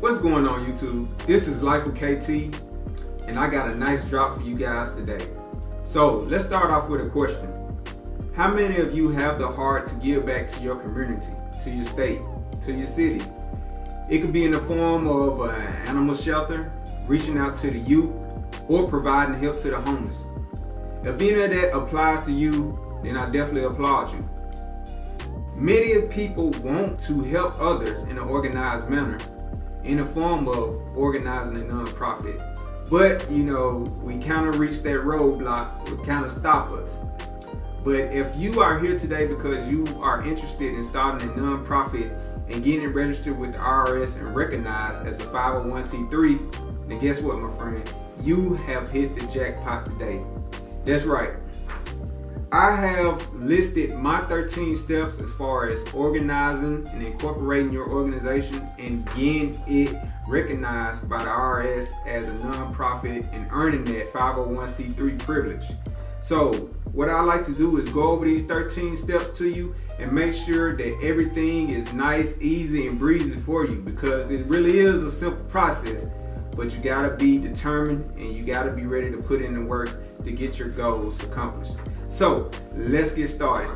What's going on, YouTube? This is Life with KT, and I got a nice drop for you guys today. So let's start off with a question. How many of you have the heart to give back to your community, to your state, to your city? It could be in the form of an animal shelter, reaching out to the youth, or providing help to the homeless. If any of that applies to you, then I definitely applaud you. Many people want to help others in an organized manner, in the form of organizing a nonprofit. But we kind of reach that roadblock, it kind of stop us. But if you are here today because you are interested in starting a nonprofit and getting registered with the IRS and recognized as a 501c3, then guess what, my friend? You have hit the jackpot today. That's right. I have listed my 13 steps as far as organizing and incorporating your organization and getting it recognized by the IRS as a nonprofit and earning that 501c3 privilege. So what I like to do is go over these 13 steps to you and make sure that everything is nice, easy, and breezy for you, because it really is a simple process, but you gotta be determined and you gotta be ready to put in the work to get your goals accomplished. So let's get started.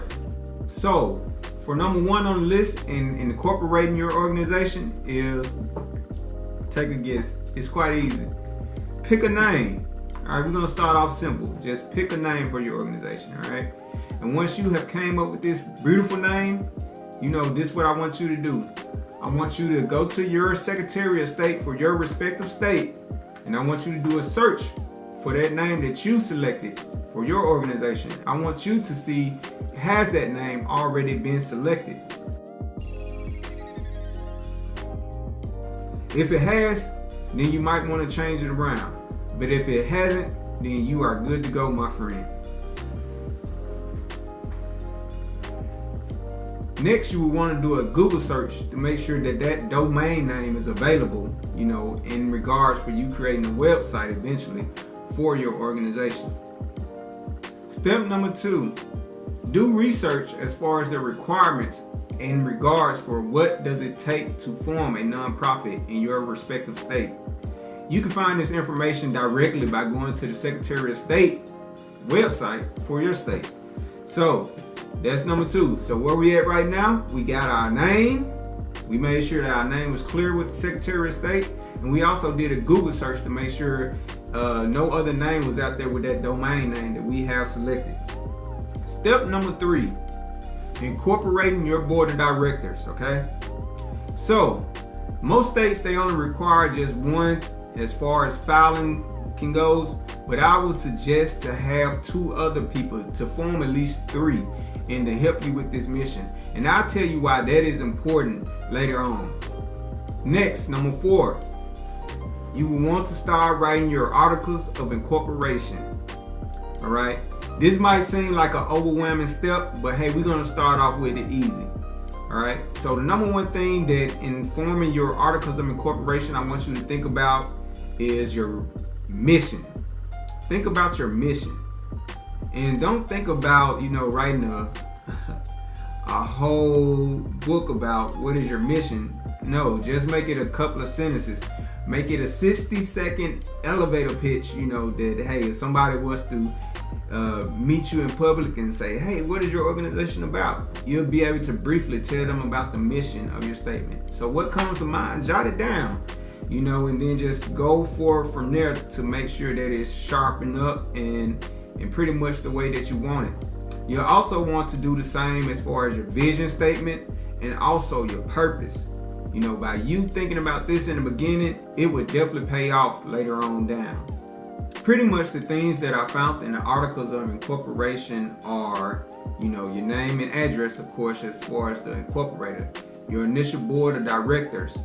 So for number one on the list in incorporating your organization is, take a guess. It's quite easy. Pick a name. All right, we're gonna start off simple. Just pick a name for your organization, all right? And once you have came up with this beautiful name, this is what I want you to do. I want you to go to your Secretary of State for your respective state, and I want you to do a search for that name that you selected for your organization. I want you to see, has that name already been selected? If it has, then you might want to change it around. But if it hasn't, then you are good to go, my friend. Next, you will want to do a Google search to make sure that that domain name is available, in regards for you creating a website eventually for your organization. Step number 2, do research as far as the requirements in regards for what does it take to form a nonprofit in your respective state. You can find this information directly by going to the Secretary of State website for your state. So that's number 2. So where we at right now? We got our name. We made sure that our name was clear with the Secretary of State, and we also did a Google search to make sure no other name was out there with that domain name that we have selected. Step number 3, incorporating your board of directors, okay? So most states, they only require just one as far as filing can goes, but I would suggest to have 2 other people to form at least 3 and to help you with this mission. And I'll tell you why that is important later on. Next, number 4, you will want to start writing your articles of incorporation. All right, this might seem like an overwhelming step, but hey, we're gonna start off with it easy. All right, so the number one thing that in forming your articles of incorporation I want you to think about is your mission. Think about your mission, and don't think about writing a whole book about what is your mission. No, just make it a couple of sentences. Make it a 60-second elevator pitch, that hey, if somebody was to meet you in public and say, hey, what is your organization about? You'll be able to briefly tell them about the mission of your statement. So what comes to mind, jot it down, and then just go forward from there to make sure that it's sharpened up and pretty much the way that you want it. You'll also want to do the same as far as your vision statement and also your purpose. By you thinking about this in the beginning, it would definitely pay off later on down. Pretty much the things that I found in the articles of incorporation are, your name and address, of course, as far as the incorporator, your initial board of directors,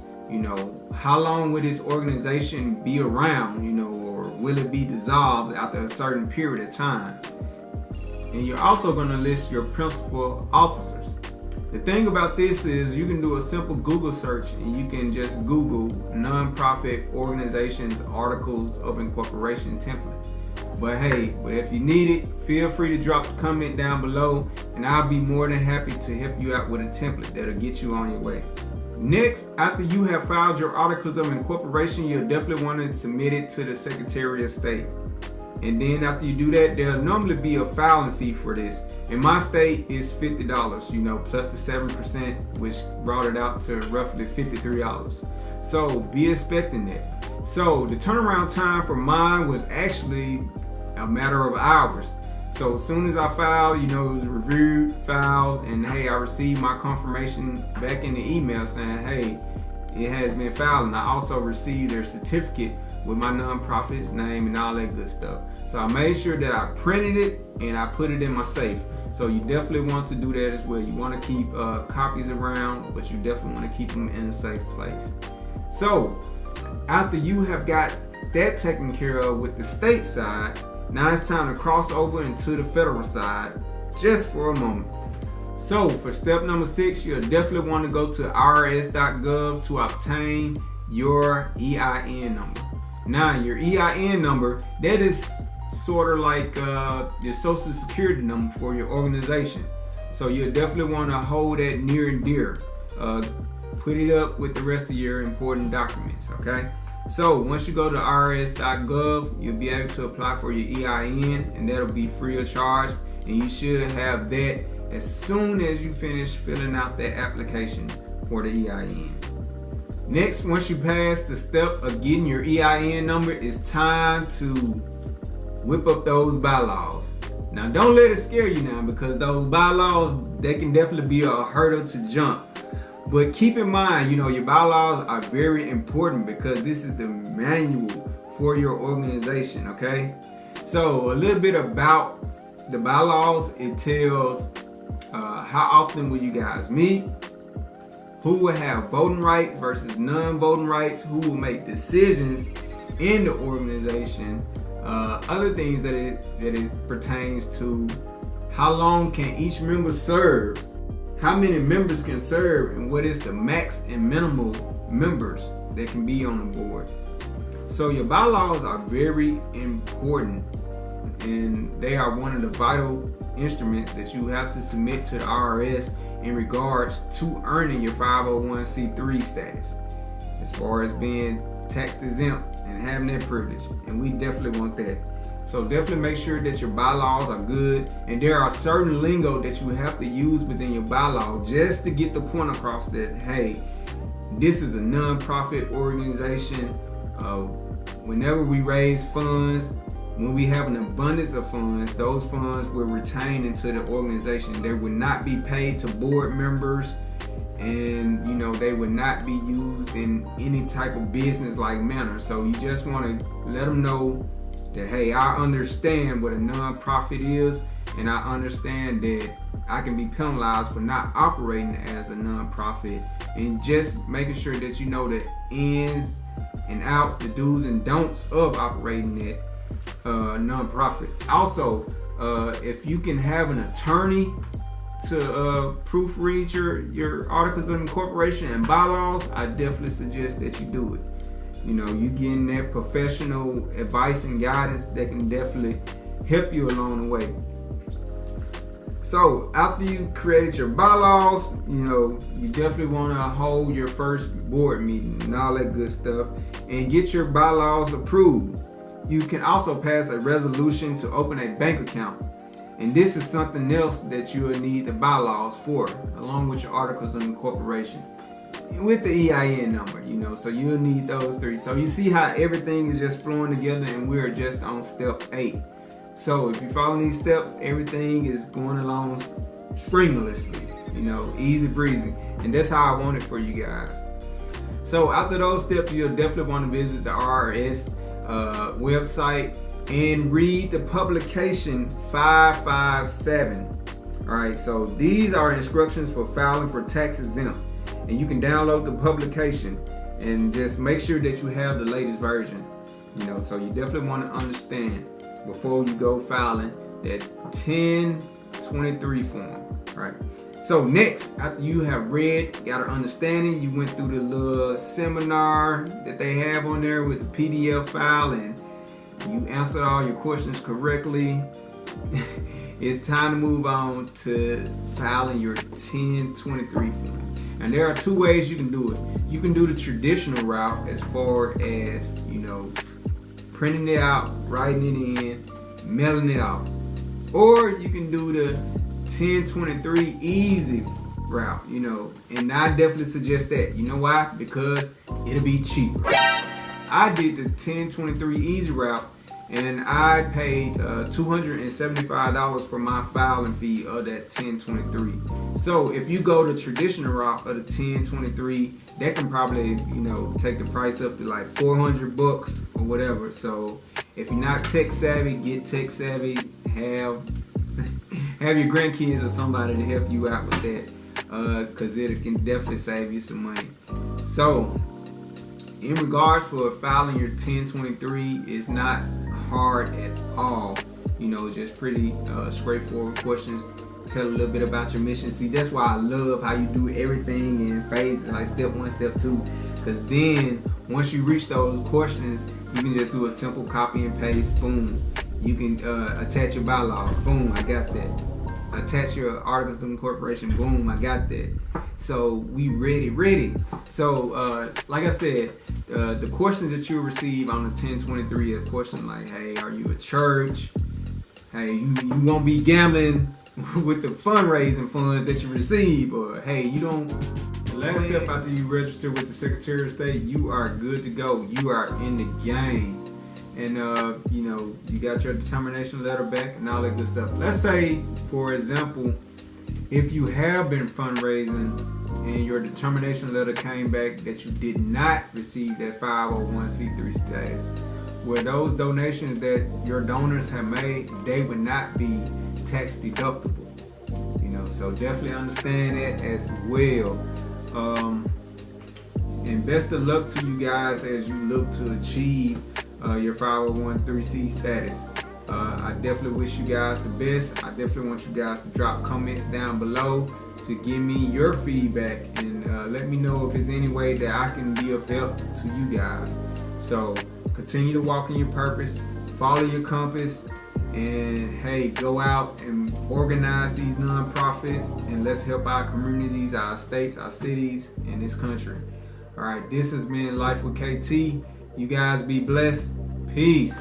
how long will this organization be around, or will it be dissolved after a certain period of time? And you're also going to list your principal officers. The thing about this is you can do a simple Google search and you can just Google nonprofit organizations articles of incorporation template. But if you need it, feel free to drop a comment down below and I'll be more than happy to help you out with a template that'll get you on your way. Next, after you have filed your articles of incorporation, you'll definitely want to submit it to the Secretary of State. And then after you do that, there'll normally be a filing fee for this. In my state, it's $50, plus the 7%, which brought it out to roughly $53. So be expecting that. So the turnaround time for mine was actually a matter of hours. So as soon as I filed, it was reviewed, filed, and hey, I received my confirmation back in the email saying, hey, it has been filed. And I also received their certificate with my nonprofit's name and all that good stuff. So I made sure that I printed it and I put it in my safe. So you definitely want to do that as well. You want to keep copies around, but you definitely want to keep them in a safe place. So after you have got that taken care of with the state side, now it's time to cross over into the federal side just for a moment. So for step number 6, you'll definitely want to go to irs.gov to obtain your EIN number. Now your EIN number, that is sort of like your social security number for your organization. So you'll definitely want to hold that near and dear. Put it up with the rest of your important documents, okay? So once you go to irs.gov, you'll be able to apply for your EIN, and that'll be free of charge. And you should have that as soon as you finish filling out that application for the EIN. Next, once you pass the step of getting your EIN number, it's time to whip up those bylaws. Now don't let it scare you now, because those bylaws, they can definitely be a hurdle to jump. But keep in mind, your bylaws are very important because this is the manual for your organization, okay? So a little bit about the bylaws. It tells how often will you guys meet, who will have voting rights versus non-voting rights, who will make decisions in the organization, other things that it pertains to, how long can each member serve, how many members can serve, and what is the max and minimal members that can be on the board. So your bylaws are very important, and they are one of the vital instruments that you have to submit to the IRS in regards to earning your 501c3 status, as far as being tax exempt and having that privilege. And we definitely want that. So definitely make sure that your bylaws are good, and there are certain lingo that you have to use within your bylaw just to get the point across that, hey, this is a non-profit organization. Whenever we raise funds, when we have an abundance of funds, those funds will retain into the organization. They would not be paid to board members, and they would not be used in any type of business-like manner. So you just want to let them know that, hey, I understand what a non-profit is, and I understand that I can be penalized for not operating as a non-profit, and just making sure that you know the ins and outs, the do's and don'ts of operating that non-profit. Also, if you can have an attorney to proofread your articles of incorporation and bylaws, I definitely suggest that you do it. You getting that professional advice and guidance that can definitely help you along the way. So after you created your bylaws, you definitely want to hold your first board meeting and all that good stuff and get your bylaws approved. You can also pass a resolution to open a bank account. And this is something else that you will need the bylaws for, along with your articles of incorporation, with the EIN number, so you'll need those 3. So you see how everything is just flowing together, and we're just on step 8. So if you follow these steps, everything is going along stringlessly, easy breezy. And that's how I want it for you guys. So after those steps, you'll definitely want to visit the IRS website and read the publication 557. All right, so these are instructions for filing for tax exempt, and you can download the publication and just make sure that you have the latest version. So you definitely want to understand before you go filing that 1023 form. Right. So next, after you have read, got an understanding, you went through the little seminar that they have on there with the PDF file, and you answered all your questions correctly. It's time to move on to filing your 1023 form. And there are two ways you can do it. You can do the traditional route as far as, printing it out, writing it in, mailing it off. Or you can do the 1023 easy route, and I definitely suggest that. You know why? Because it'll be cheaper. I did the 1023 easy route, and I paid $275 for my filing fee of that 1023. So if you go the traditional route of the 1023, that can probably, take the price up to like $400 or whatever. So if you're not tech savvy, get tech savvy. Have your grandkids or somebody to help you out with that, because it can definitely save you some money. So in regards for filing your 1023, it's not hard at all. Just pretty straightforward questions. Tell a little bit about your mission. See, that's why I love how you do everything in phases, like step 1, step 2, because then once you reach those questions, you can just do a simple copy and paste. Boom. You can attach your bylaws. Boom, I got that. Attach your articles of incorporation. Boom, I got that. So we ready. So like I said, the questions that you receive on the 1023 are questions like, hey, are you a church? Hey, you won't be gambling with the fundraising funds that you receive, or hey, you don't. The last step after you register with the Secretary of State, you are good to go. You are in the game. And you got your determination letter back and all that good stuff. Let's say, for example, if you have been fundraising and your determination letter came back that you did not receive that 501c3 status, where those donations that your donors have made, they would not be tax deductible. So definitely understand that as well. And best of luck to you guys as you look to achieve your 501c3 status. I definitely wish you guys the best. I definitely want you guys to drop comments down below to give me your feedback and let me know if there's any way that I can be of help to you guys. So continue to walk in your purpose, follow your compass, and hey, go out and organize these nonprofits, and let's help our communities, our states, our cities, and this country. All right, this has been Life with KT. You guys be blessed. Peace.